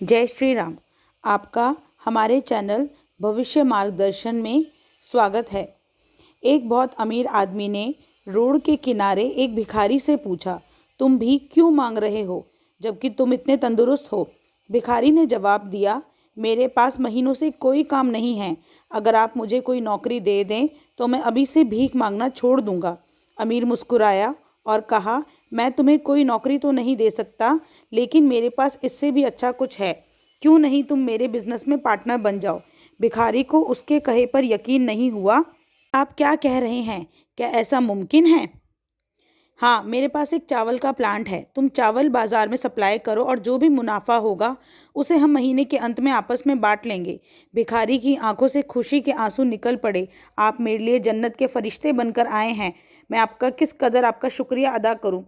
जय श्री राम। आपका हमारे चैनल भविष्य मार्गदर्शन में स्वागत है। एक बहुत अमीर आदमी ने रोड के किनारे एक भिखारी से पूछा, तुम भीख क्यों मांग रहे हो जबकि तुम इतने तंदुरुस्त हो? भिखारी ने जवाब दिया, मेरे पास महीनों से कोई काम नहीं है। अगर आप मुझे कोई नौकरी दे दें तो मैं अभी से भीख मांगना छोड़ दूंगा। अमीर मुस्कुराया और कहा, मैं तुम्हें कोई नौकरी तो नहीं दे सकता, लेकिन मेरे पास इससे भी अच्छा कुछ है। क्यों नहीं तुम मेरे बिजनेस में पार्टनर बन जाओ? भिखारी को उसके कहे पर यकीन नहीं हुआ। आप क्या कह रहे हैं? क्या ऐसा मुमकिन है? हाँ, मेरे पास एक चावल का प्लांट है। तुम चावल बाजार में सप्लाई करो और जो भी मुनाफा होगा उसे हम महीने के अंत में आपस में बांट लेंगे। भिखारी की आंखों से खुशी के आंसू निकल पड़े। आप मेरे लिए जन्नत के फरिश्ते बनकर आए हैं। मैं आपका किस कदर आपका शुक्रिया अदा करूं।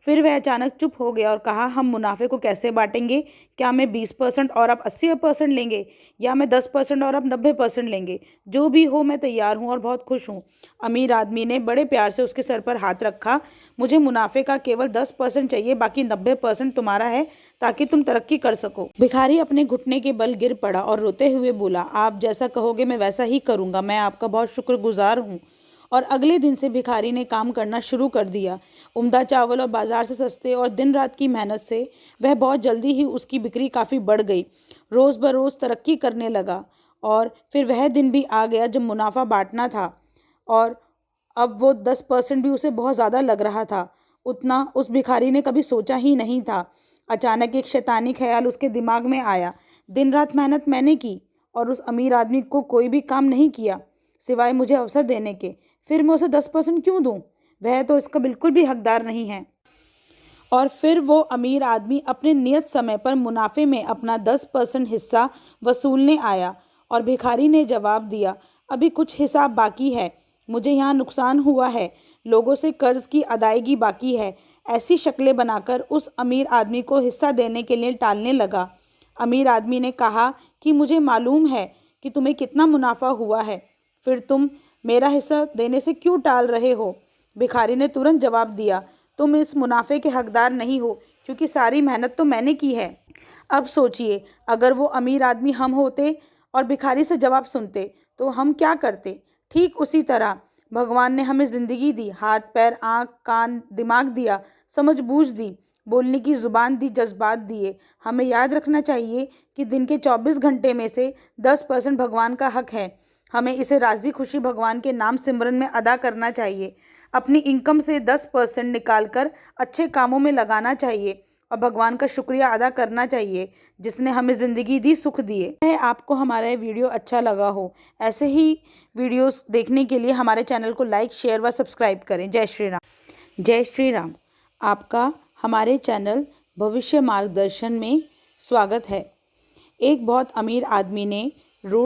फिर वह अचानक चुप हो गया और कहा, हम मुनाफे को कैसे बांटेंगे? क्या मैं 20% और आप 80% लेंगे, या मैं 10% और आप 90% लेंगे? जो भी हो, मैं तैयार हूँ और बहुत खुश हूँ। अमीर आदमी ने बड़े प्यार से उसके सर पर हाथ रखा। मुझे मुनाफे का केवल 10% चाहिए, बाकी 90% तुम्हारा है ताकि तुम तरक्की कर सको। भिखारी अपने घुटने के बल गिर पड़ा और रोते हुए बोला, आप जैसा कहोगे मैं वैसा ही करूँगा। मैं आपका बहुत शुक्रगुजार हूँ। और अगले दिन से भिखारी ने काम करना शुरू कर दिया। उम्दा चावल और बाजार से सस्ते और दिन रात की मेहनत से वह बहुत जल्दी ही उसकी बिक्री काफ़ी बढ़ गई। रोज़ बरोज़ तरक्की करने लगा। और फिर वह दिन भी आ गया जब मुनाफा बांटना था, और अब वो 10% भी उसे बहुत ज़्यादा लग रहा था। उतना उस भिखारी ने कभी सोचा ही नहीं था। अचानक एक शैतानी ख्याल उसके दिमाग में आया, दिन रात मेहनत मैंने की और उस अमीर आदमी को कोई भी काम नहीं किया सिवाय मुझे अवसर देने के। फिर मैं उसे 10% क्यों दूं? वह तो इसका बिल्कुल भी हकदार नहीं है। और फिर वो अमीर आदमी अपने नियत समय पर मुनाफे में अपना 10% हिस्सा वसूलने आया और भिखारी ने जवाब दिया, अभी कुछ हिसाब बाकी है। मुझे यहाँ नुकसान हुआ है, लोगों से कर्ज की अदायगी बाकी है। ऐसी शक्लें बनाकर उस अमीर आदमी को हिस्सा देने के लिए टालने लगा। अमीर आदमी ने कहा कि मुझे मालूम है कि तुम्हें कितना मुनाफा हुआ है, फिर तुम मेरा हिस्सा देने से क्यों टाल रहे हो? भिखारी ने तुरंत जवाब दिया, तुम इस मुनाफे के हकदार नहीं हो, क्योंकि सारी मेहनत तो मैंने की है। अब सोचिए, अगर वो अमीर आदमी हम होते और भिखारी से जवाब सुनते तो हम क्या करते? ठीक उसी तरह भगवान ने हमें ज़िंदगी दी, हाथ पैर आँख कान दिमाग दिया, समझ बूझ दी, बोलने की ज़ुबान दी, जज्बात दिए। हमें याद रखना चाहिए कि दिन के 24 घंटे में से 10% भगवान का हक है। हमें इसे राज़ी खुशी भगवान के नाम सिमरन में अदा करना चाहिए। अपनी इनकम से 10% निकाल कर अच्छे कामों में लगाना चाहिए और भगवान का शुक्रिया अदा करना चाहिए जिसने हमें ज़िंदगी दी, सुख दिए। है आपको हमारा ये वीडियो अच्छा लगा हो, ऐसे ही वीडियोस देखने के लिए हमारे चैनल को लाइक शेयर व सब्सक्राइब करें। जय श्री राम। जय श्री राम। आपका हमारे चैनल भविष्य मार्गदर्शन में स्वागत है। एक बहुत अमीर आदमी ने